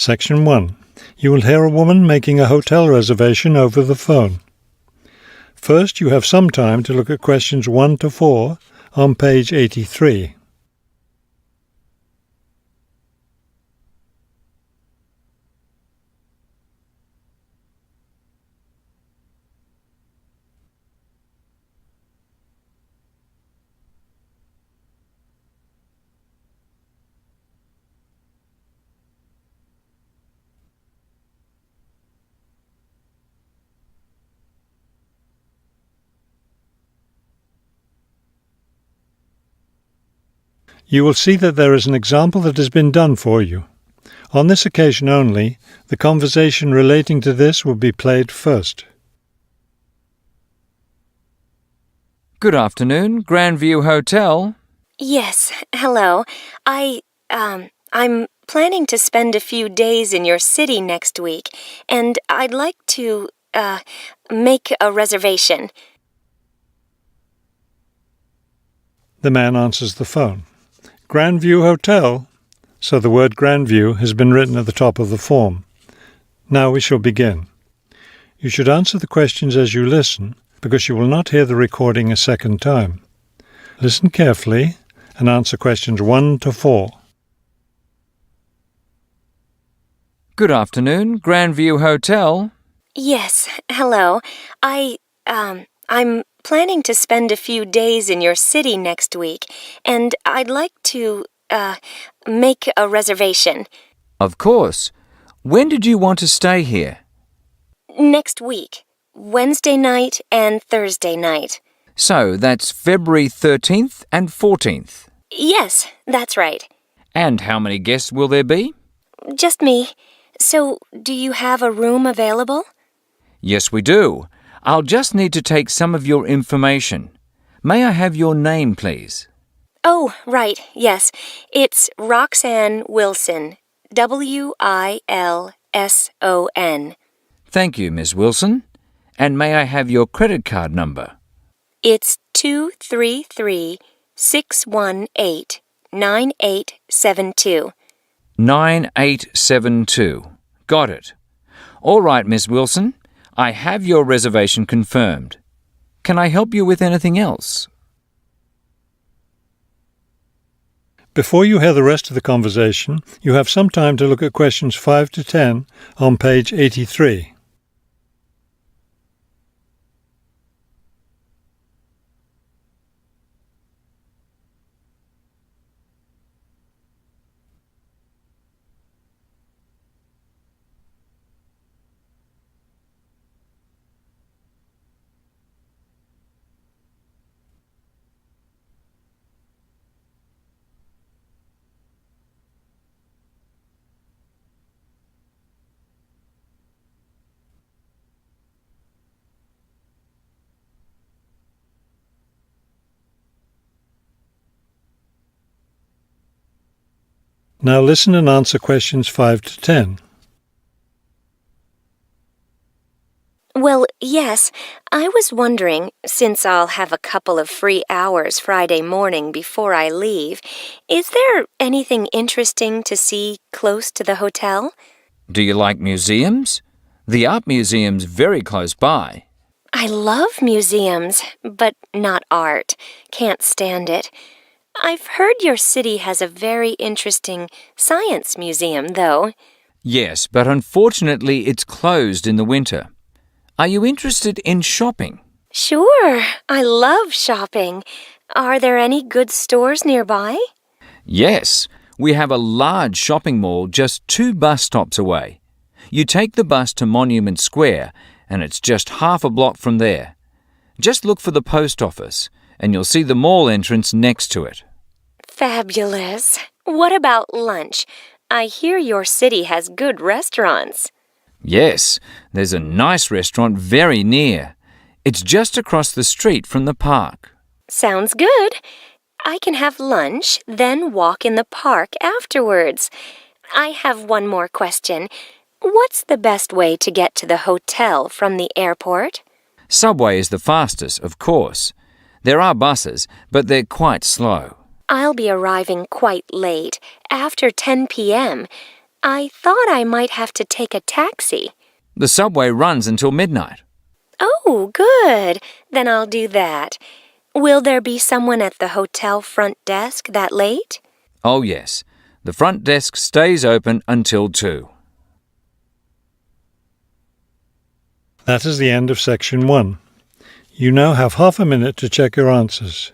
Section 1. You will hear a woman making a hotel reservation over the phone. First, you have some time to look at questions 1 to 4 on page 83. You will see that there is an example that has been done for you. On this occasion only, the conversation relating to this will be played first. Good afternoon, Grandview Hotel. Yes, hello. I'm planning to spend a few days in your city next week, and I'd like to, make a reservation. The man answers the phone. Grandview Hotel? So the word Grandview has been written at the top of the form. Now we shall begin. You should answer the questions as you listen, because you will not hear the recording a second time. Listen carefully and answer questions 1 to 4. Good afternoon, Grandview Hotel. Yes, hello. I'm planning to spend a few days in your city next week, and I'd like to, make a reservation. Of course. When did you want to stay here? Next week, Wednesday night and Thursday night. So that's February 13th and 14th. Yes, that's right. And how many guests will there be? Just me. So, do you have a room available? Yes, we do. I'll just need to take some of your information. May I have your name, please? Oh, right, yes. It's Roxanne Wilson. Wilson. Thank you, Miss Wilson. And may I have your credit card number? It's 233-618-9872. 9872. Got it. All right, Miss Wilson. I have your reservation confirmed. Can I help you with anything else? Before you hear the rest of the conversation, you have some time to look at questions 5 to 10 on page 83. Now listen and answer questions 5 to 10. Well, yes, I was wondering, since I'll have a couple of free hours Friday morning before I leave, is there anything interesting to see close to the hotel? Do you like museums? The art museum's very close by. I love museums, but not art. Can't stand it. I've heard your city has a very interesting science museum, though. Yes, but unfortunately it's closed in the winter. Are you interested in shopping? Sure, I love shopping. Are there any good stores nearby? Yes, we have a large shopping mall just 2 bus stops away. You take the bus to Monument Square, and it's just half a block from there. Just look for the post office, and you'll see the mall entrance next to it. Fabulous. What about lunch? I hear your city has good restaurants. Yes, there's a nice restaurant very near. It's just across the street from the park. Sounds good. I can have lunch, then walk in the park afterwards. I have one more question. What's the best way to get to the hotel from the airport? Subway is the fastest, of course. There are buses, but they're quite slow. I'll be arriving quite late, after 10 p.m. I thought I might have to take a taxi. The subway runs until midnight. Oh, good. Then I'll do that. Will there be someone at the hotel front desk that late? Oh, yes. The front desk stays open until 2. That is the end of section 1. You now have half a minute to check your answers.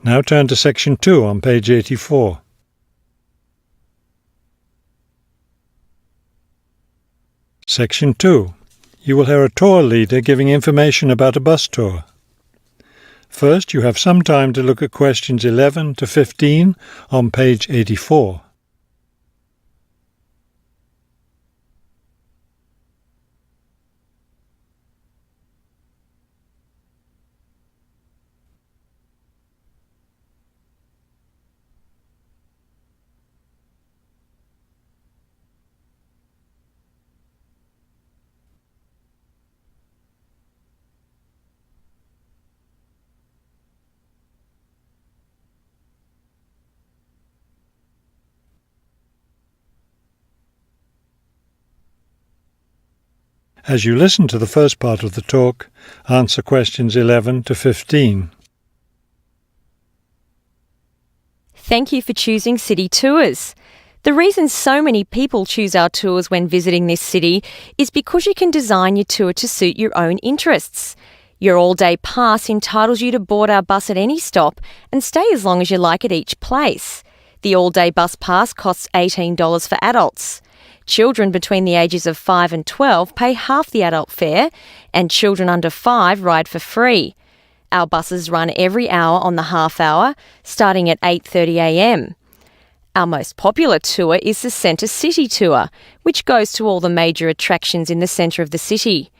Now turn to section 2 on page 84. Section 2. You will hear a tour leader giving information about a bus tour. First, you have some time to look at questions 11 to 15 on page 84. As you listen to the first part of the talk, answer questions 11 to 15. Thank you for choosing City Tours. The reason so many people choose our tours when visiting this city is because you can design your tour to suit your own interests. Your all-day pass entitles you to board our bus at any stop and stay as long as you like at each place. The all-day bus pass costs $18 for adults. Children between the ages of 5 and 12 pay half the adult fare, and children under 5 ride for free. Our buses run every hour on the half hour, starting at 8:30 a.m. Our most popular tour is the Centre City Tour, which goes to all the major attractions in the centre of the city.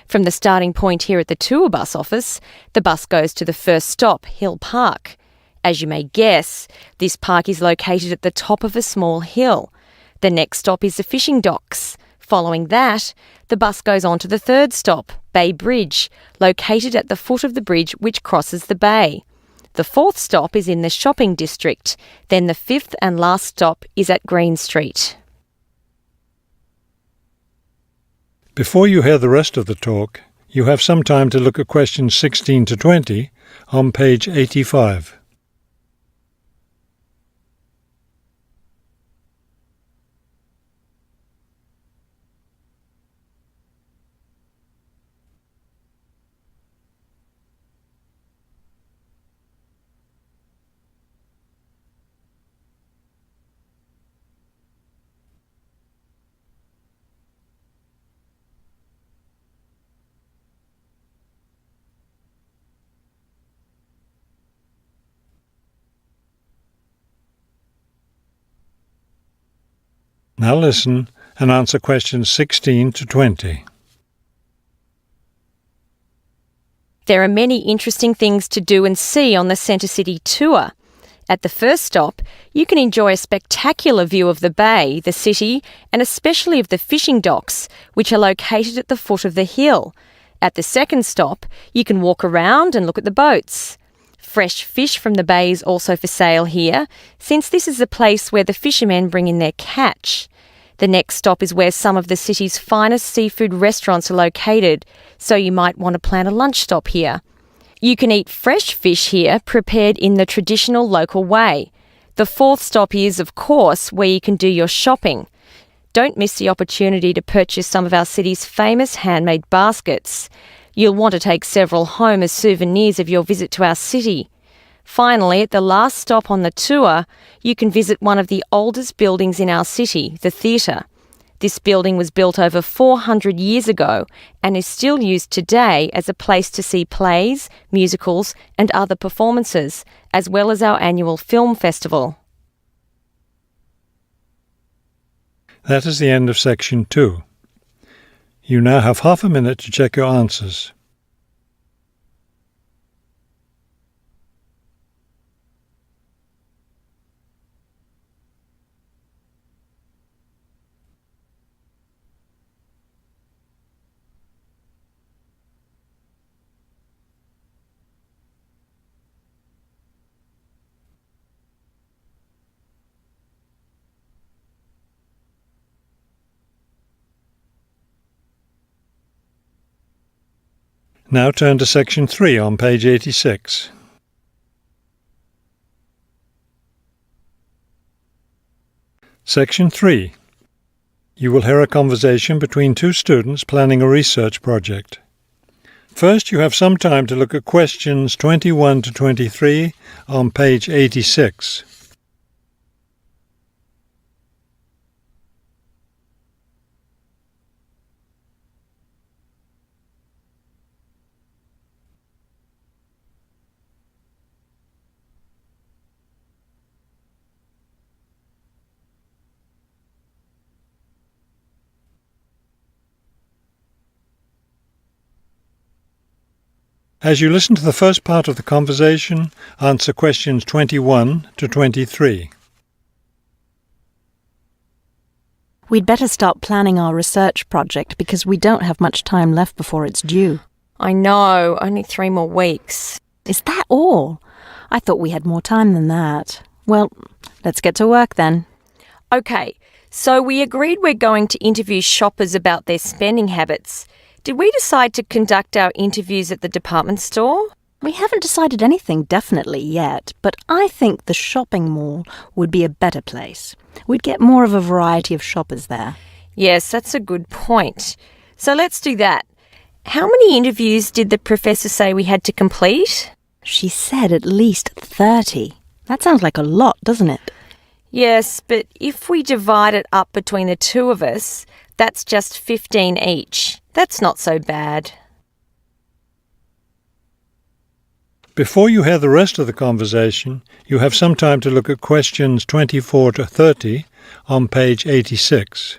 From the starting point here at the tour bus office, the bus goes to the first stop, Hill Park. As you may guess, this park is located at the top of a small hill. The next stop is the fishing docks. Following that, the bus goes on to the third stop, Bay Bridge, located at the foot of the bridge which crosses the bay. The fourth stop is in the shopping district. Then the fifth and last stop is at Green Street. Before you hear the rest of the talk, you have some time to look at questions 16 to 20 on page 85. Now listen and answer questions 16 to 20. There are many interesting things to do and see on the Centre City Tour. At the first stop, you can enjoy a spectacular view of the bay, the city, and especially of the fishing docks, which are located at the foot of the hill. At the second stop, you can walk around and look at the boats. Fresh fish from the bay is also for sale here, since this is the place where the fishermen bring in their catch. The next stop is where some of the city's finest seafood restaurants are located, so you might want to plan a lunch stop here. You can eat fresh fish here, prepared in the traditional local way. The fourth stop is, of course, where you can do your shopping. Don't miss the opportunity to purchase some of our city's famous handmade baskets. You'll want to take several home as souvenirs of your visit to our city. Finally, at the last stop on the tour, you can visit one of the oldest buildings in our city, the theatre. This building was built over 400 years ago and is still used today as a place to see plays, musicals and other performances, as well as our annual film festival. That is the end of section 2. You now have half a minute to check your answers. Now turn to section 3 on page 86. Section 3. You will hear a conversation between two students planning a research project. First, you have some time to look at questions 21 to 23 on page 86. As you listen to the first part of the conversation, answer questions 21 to 23. We'd better start planning our research project because we don't have much time left before it's due. I know, only 3 more weeks. Is that all? I thought we had more time than that. Well, let's get to work then. Okay, so we agreed we're going to interview shoppers about their spending habits. Did we decide to conduct our interviews at the department store? We haven't decided anything definitely yet, but I think the shopping mall would be a better place. We'd get more of a variety of shoppers there. Yes, that's a good point. So let's do that. How many interviews did the professor say we had to complete? She said at least 30. That sounds like a lot, doesn't it? Yes, but if we divide it up between the two of us, that's just 15 each. That's not so bad. Before you hear the rest of the conversation, you have some time to look at questions 24 to 30 on page 86.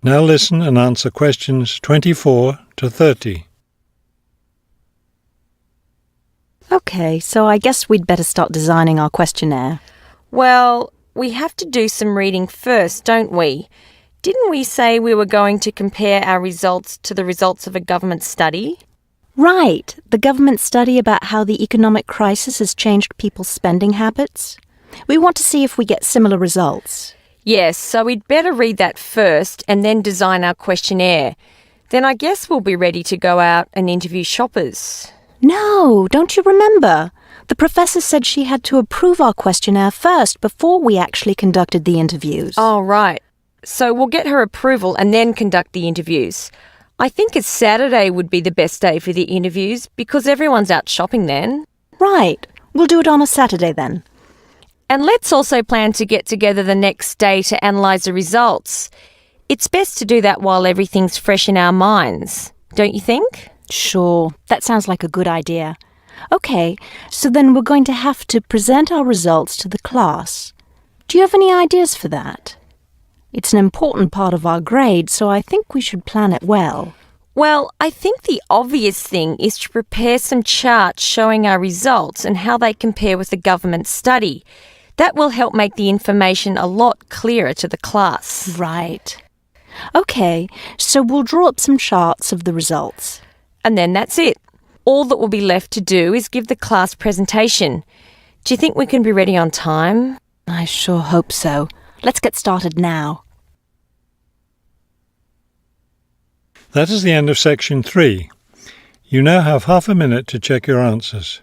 Now listen and answer questions 24 to 30. Okay, so I guess we'd better start designing our questionnaire. Well, we have to do some reading first, don't we? Didn't we say we were going to compare our results to the results of a government study? Right, the government study about how the economic crisis has changed people's spending habits. We want to see if we get similar results. Yes, so we'd better read that first and then design our questionnaire. Then I guess we'll be ready to go out and interview shoppers. No, don't you remember? The professor said she had to approve our questionnaire first before we actually conducted the interviews. Oh, right. So we'll get her approval and then conduct the interviews. I think a Saturday would be the best day for the interviews because everyone's out shopping then. Right. We'll do it on a Saturday then. And let's also plan to get together the next day to analyse the results. It's best to do that while everything's fresh in our minds, don't you think? Sure, that sounds like a good idea. Okay, so then we're going to have to present our results to the class. Do you have any ideas for that? It's an important part of our grade, so I think we should plan it well. Well, I think the obvious thing is to prepare some charts showing our results and how they compare with the government study. That will help make the information a lot clearer to the class. Right. Okay, so we'll draw up some charts of the results. And then that's it. All that will be left to do is give the class presentation. Do you think we can be ready on time? I sure hope so. Let's get started now. That is the end of section 3. You now have half a minute to check your answers.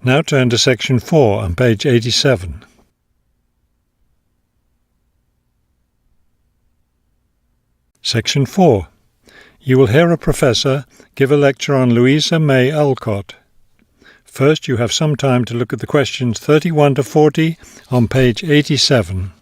Now turn to section 4 on page 87. Section 4. You will hear a professor give a lecture on Louisa May Alcott. First, you have some time to look at the questions 31 to 40 on page 87.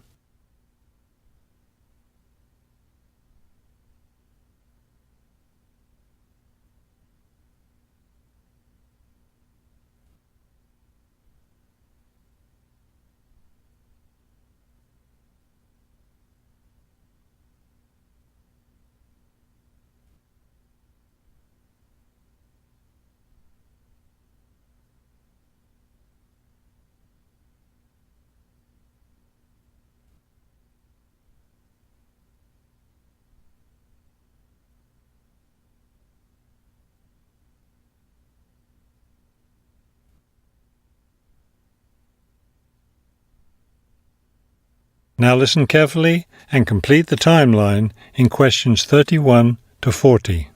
Now listen carefully and complete the timeline in questions 31 to 40.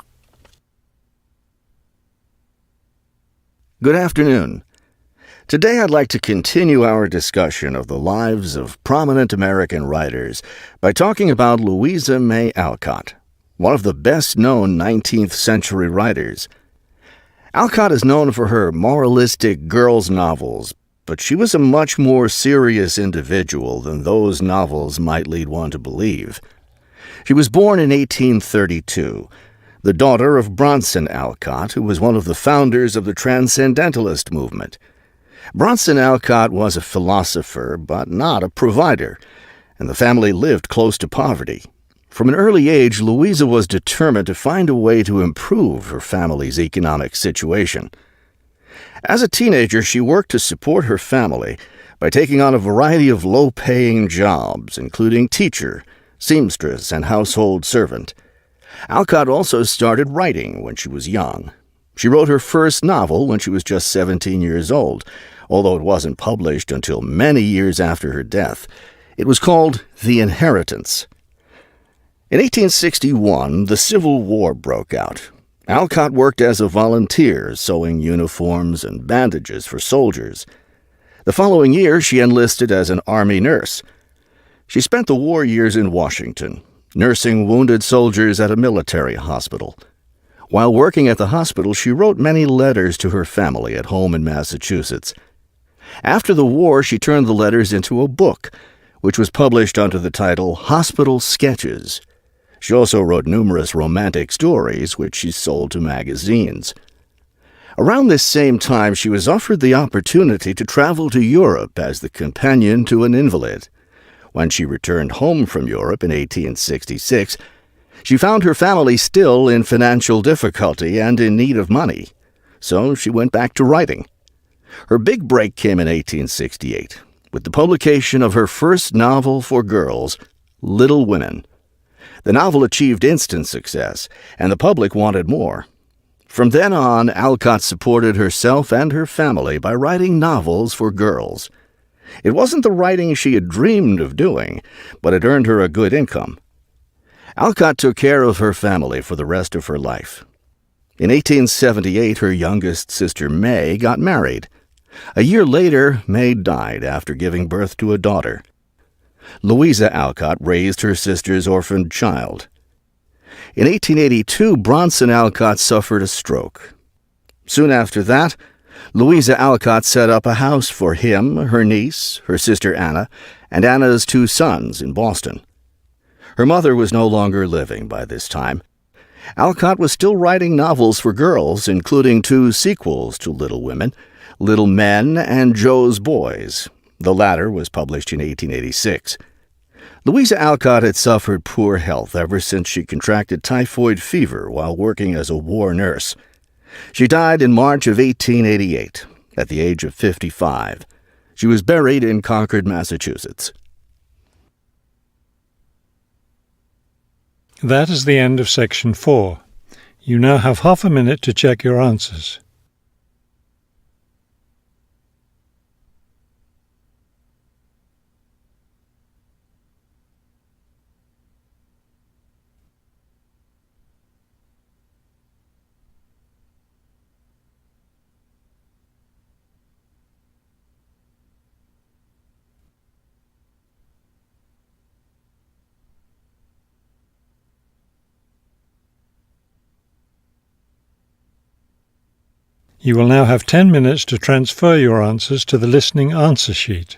Good afternoon. Today I'd like to continue our discussion of the lives of prominent American writers by talking about Louisa May Alcott, one of the best-known 19th century writers. Alcott is known for her moralistic girls' novels, but she was a much more serious individual than those novels might lead one to believe. She was born in 1832, the daughter of Bronson Alcott, who was one of the founders of the Transcendentalist movement. Bronson Alcott was a philosopher, but not a provider, and the family lived close to poverty. From an early age, Louisa was determined to find a way to improve her family's economic situation. As a teenager, she worked to support her family by taking on a variety of low-paying jobs, including teacher, seamstress, and household servant. Alcott also started writing when she was young. She wrote her first novel when she was just 17 years old, although it wasn't published until many years after her death. It was called The Inheritance. In 1861, the Civil War broke out. Alcott worked as a volunteer, sewing uniforms and bandages for soldiers. The following year, she enlisted as an Army nurse. She spent the war years in Washington, nursing wounded soldiers at a military hospital. While working at the hospital, she wrote many letters to her family at home in Massachusetts. After the war, she turned the letters into a book, which was published under the title Hospital Sketches. She also wrote numerous romantic stories, which she sold to magazines. Around this same time, she was offered the opportunity to travel to Europe as the companion to an invalid. When she returned home from Europe in 1866, she found her family still in financial difficulty and in need of money, so she went back to writing. Her big break came in 1868, with the publication of her first novel for girls, Little Women. The novel achieved instant success, and the public wanted more. From then on, Alcott supported herself and her family by writing novels for girls. It wasn't the writing she had dreamed of doing, but it earned her a good income. Alcott took care of her family for the rest of her life. In 1878, her youngest sister May got married. A year later, May died after giving birth to a daughter. Louisa Alcott raised her sister's orphaned child. In 1882, Bronson Alcott suffered a stroke. Soon after that, Louisa Alcott set up a house for him, her niece, her sister Anna, and Anna's 2 sons in Boston. Her mother was no longer living by this time. Alcott was still writing novels for girls, including 2 sequels to Little Women, Little Men and Joe's Boys. The latter was published in 1886. Louisa Alcott had suffered poor health ever since she contracted typhoid fever while working as a war nurse. She died in March of 1888, at the age of 55. She was buried in Concord, Massachusetts. That is the end of section 4. You now have half a minute to check your answers. You will now have 10 minutes to transfer your answers to the listening answer sheet.